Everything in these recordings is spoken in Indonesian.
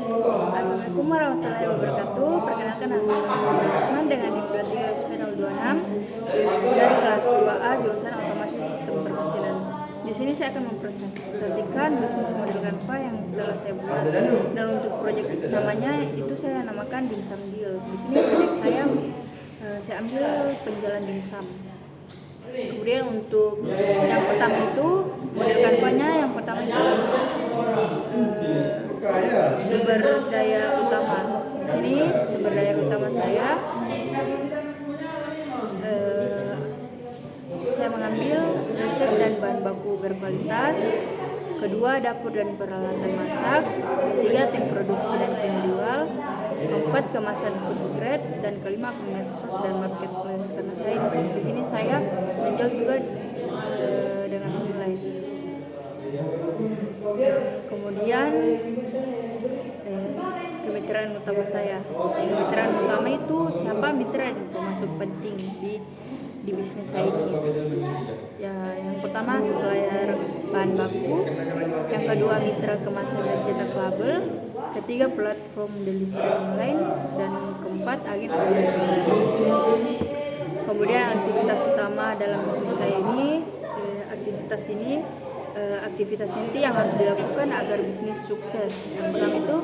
Assalamualaikum warahmatullahi wabarakatuh. Perkenalkan nama saya Muhammad Usman dengan NIM 23 dari kelas 2A jurusan Otomasi Sistem Permesinan. Di sini saya akan mempresentasikan bisnis model Canva yang telah saya buat. Dan untuk proyek namanya itu saya namakan Dimsum Deals. Di sini proyek saya ambil penjualan dimsum. Kemudian untuk yang pertama itu model Canva-nya yang pertama itu sumber daya utama. Di sini sumber daya utama saya mengambil resep dan bahan baku berkualitas. Kedua, dapur dan peralatan masak. Ketiga, tim produksi dan penjual. Keempat, kemasan food grade, dan kelima, medsos dan marketplace. Karena saya di sini saya menjual juga dengan online. Kemudian kemitraan utama saya. Kemitraan utama itu siapa mitra yang termasuk penting di bisnis saya ini. Ya, yang pertama supplier bahan baku, yang kedua mitra kemasan dan cetak label, ketiga platform delivery online, dan keempat agen operasional. Kemudian aktivitas utama dalam bisnis saya ini, aktivitas inti yang harus dilakukan agar bisnis sukses. Yang pertama itu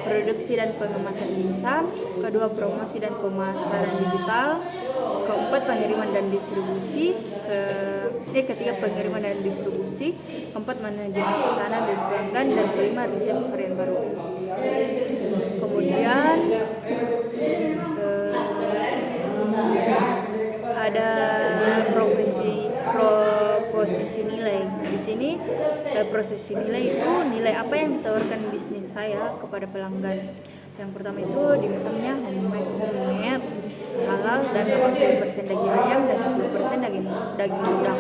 produksi dan pengemasan dimsum, kedua promosi dan pemasaran digital, keempat pengiriman dan distribusi, ketiga pengiriman dan distribusi, keempat manajemen pesanan dan pelanggan, dan kelima riset varian baru. Kemudian ada proposisi nilai. Di sini prosesi nilai itu nilai apa yang ditawarkan bisnis saya kepada pelanggan. Yang pertama itu dimsumnya homemade, halal, dan 80% daging ayam dan 10% daging udang.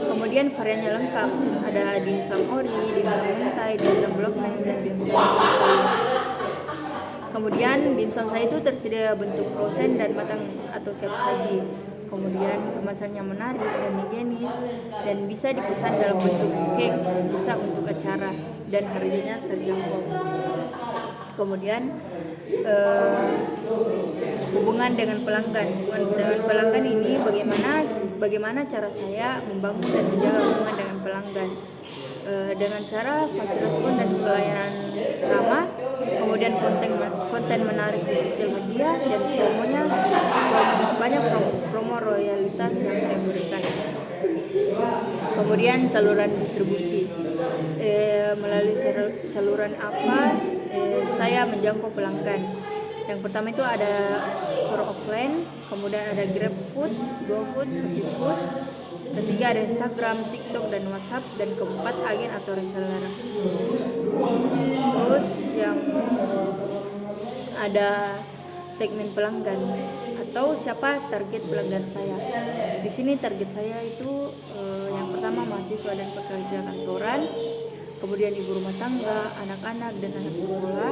Kemudian variannya lengkap, ada dimsum ori, dimsum mentai, dimsum block nice, dan dimsum Italian. Kemudian dimsum saya itu tersedia bentuk frozen dan matang atau siap saji. Kemudian kemasannya menarik dan higienis dan bisa dipesan dalam bentuk cake, bisa untuk acara, dan harganya terjangkau. Kemudian hubungan dengan pelanggan ini bagaimana cara saya membangun dan menjaga hubungan dengan pelanggan dengan cara fast respon dan pelayanan ramah, kemudian konten menarik di sosial media, dan banyak promo royalitas yang saya berikan. Kemudian saluran distribusi, melalui saluran apa saya menjangkau pelanggan. Yang pertama itu ada store offline, kemudian ada GrabFood, GoFood, ShopeeFood. Ketiga ada Instagram, TikTok, dan WhatsApp, dan keempat agen atau reseller. Terus yang ada segmen pelanggan atau siapa target pelanggan saya. Di sini target saya itu yang pertama mahasiswa dan pekerja kantoran, kemudian ibu rumah tangga, anak-anak, dan anak sekolah.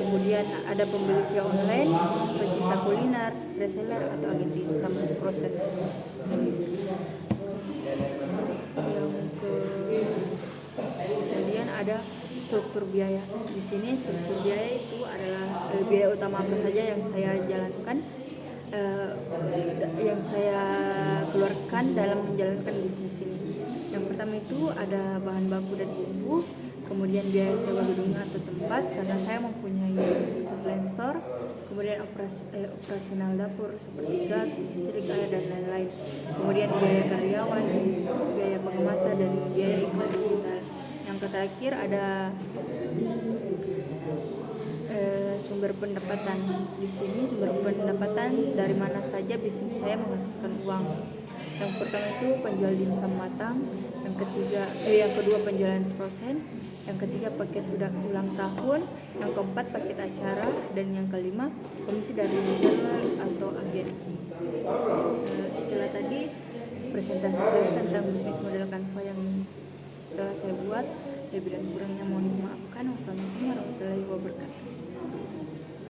Kemudian ada pembeli via online, pecinta kuliner, reseller, atau agen dimsum proses. Kemudian ada struktur biaya. Di sini struktur biaya itu adalah biaya utama apa saja yang saya jalankan, yang saya keluarkan dalam menjalankan bisnis ini. Yang pertama itu ada bahan baku dan bumbu, kemudian biaya sewa gedung atau tempat karena saya mempunyai offline store, kemudian operasional dapur seperti gas, listrik, air, dan lain-lain. Kemudian biaya karyawan, biaya pengemasan, dan biaya iklan digital. Yang terakhir ada sumber pendapatan. Di sini sumber pendapatan dari mana saja bisnis saya menghasilkan uang. Yang pertama itu penjual dimsum matang, yang kedua penjualan frozen, yang ketiga paket ulang tahun, yang keempat paket acara, dan yang kelima komisi dari reseller atau agen. Itulah tadi presentasi saya tentang bisnis model Canva yang setelah saya buat. Lebih dan kurangnya mohon dimaafkan. Wassalamualaikum warahmatullahi wabarakatuh.